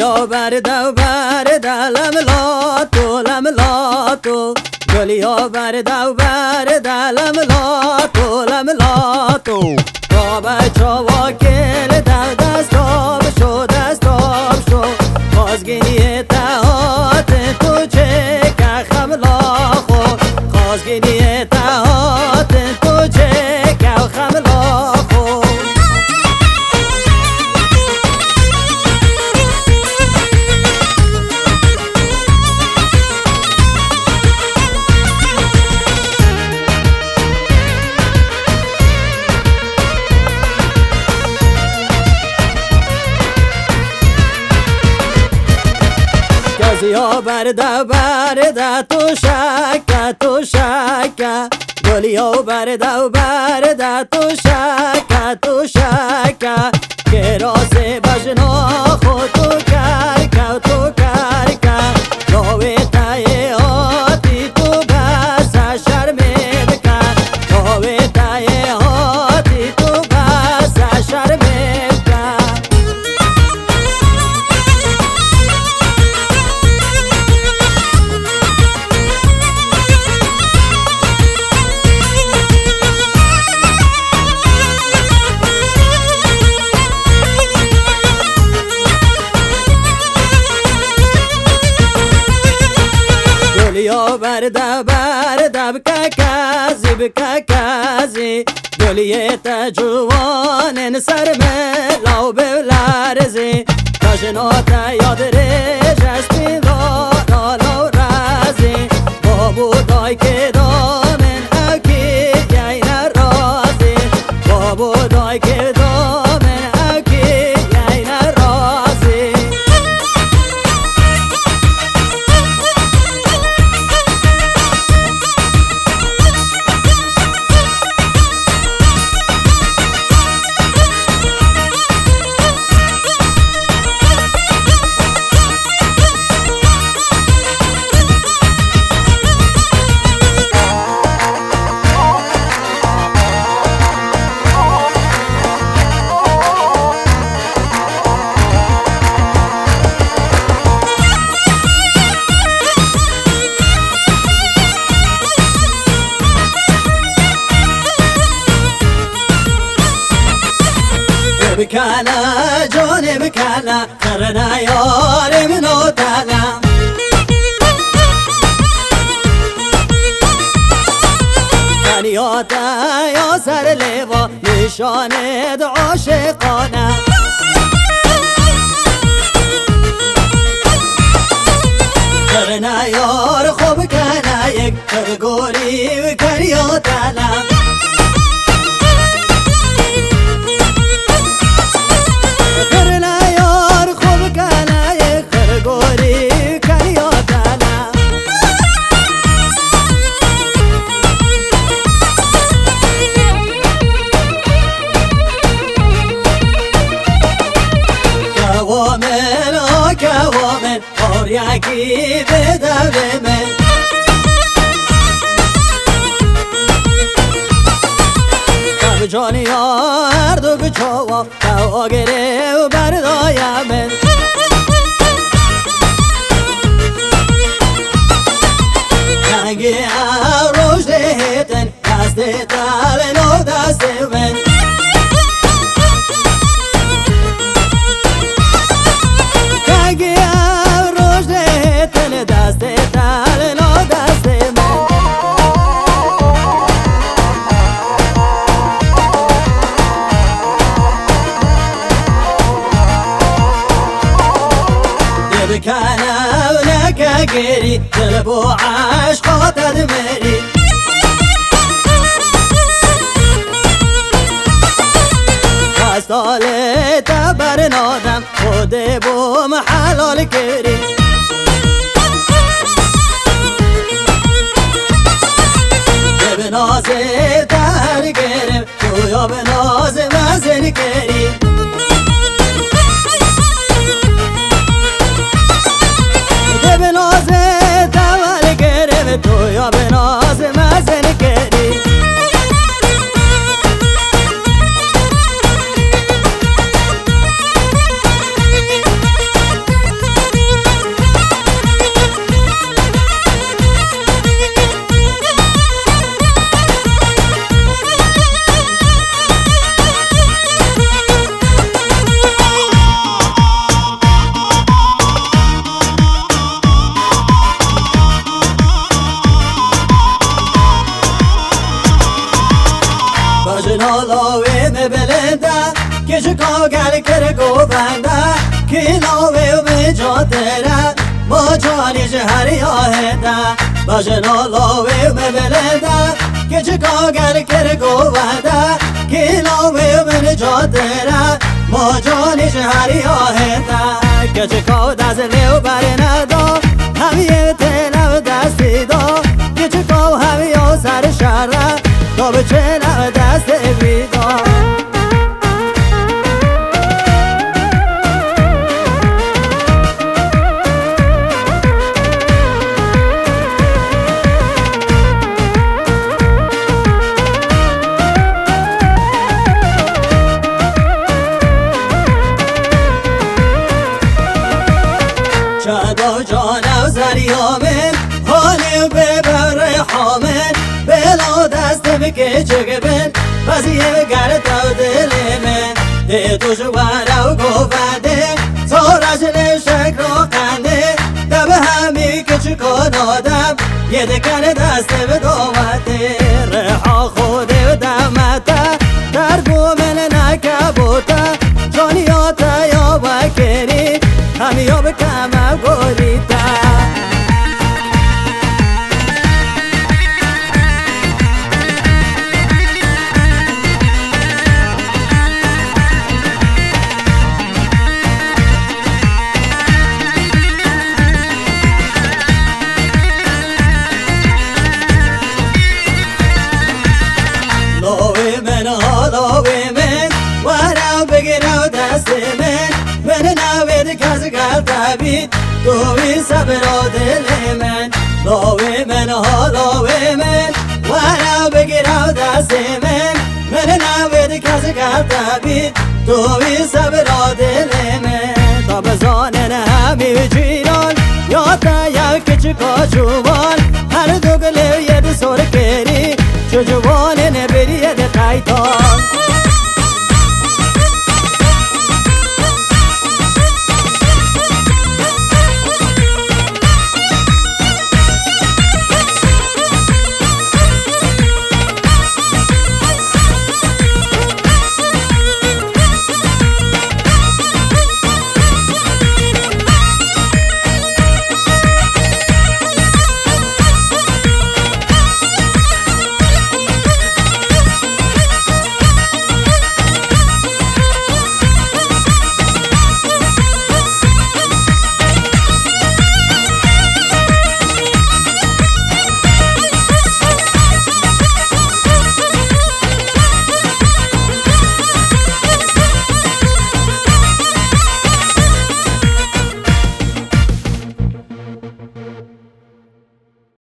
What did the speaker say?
گلیا برده و برده لملاتو لملاتو گلیا برده و برده لملاتو لملاتو تا بچه واکل دستاب شو دستاب شو خازگینی تهات تو چه که خملاخو خازگینی تهات تو چه که خملاخو گلیا برده برده تو شکه گلیا برده و برده تو شکه که راسه بجنا خود تو کرکه تو کرکه راوی تایه آتی تو بس شرمه بکن راوی تایه آتی تو بس شرمه بکن گلیا برده برده بککازی گلیه تجوان سر ملاو بلرزی کاشنات یاد ریش اسپی دالا رازی بابو دای که دامن اکی یین رازی بابو دای که دامن اکی یین رازی بکالا جون بکالا خرنا یار منو تالا کنیاتا یا سر لیوا نشانه عاشقانه خرنا یار خوب کنا یک گوری و کنیاتا کوامن آریاکی به دوله من کب جانی هر دو بچوا تا گره و بردایم من کنگی روش دهتن دست تالن و دست من بكانا ولك قري تلبو عشقات دمري خستالي تبر نادم خودي بو محلال كري بنازي تهر كريم تو يا بنازي مزن كريم بنازه تول گرم تو یا بنازه مزن کردی küçük o gel kere govanda Kilove me jodera Mojani jehari aheda Bajno love me beleda küçük o gel kere govanda Kilove me jodera Mojani jehari aheda küçük o dazleu barenado Hamiye telav dasido küçük o hamiyo sar şara Dobçela dasevido شادو جانو زریامن حالی ببر حامن بلا دست بکه چگبن بزیه گرد و دل من ده تو جوارو گوونده سارجل شک رو قنده دب همی کچکان آدم یه دکن دست بدومده رحا خود دمته در گومن نکبوته جانیاتا یا بکری همی یا بکم گوریتا دوی صبر و دل من لاوی من حالاوی من ورا بگیر و دست من نوید کس کرده بید دوی صبر و دل من تا بزانن همی جیران یا تا یک کچکا جوان هر دو گلیو ید سور کری چو جوان نبری ید قیتان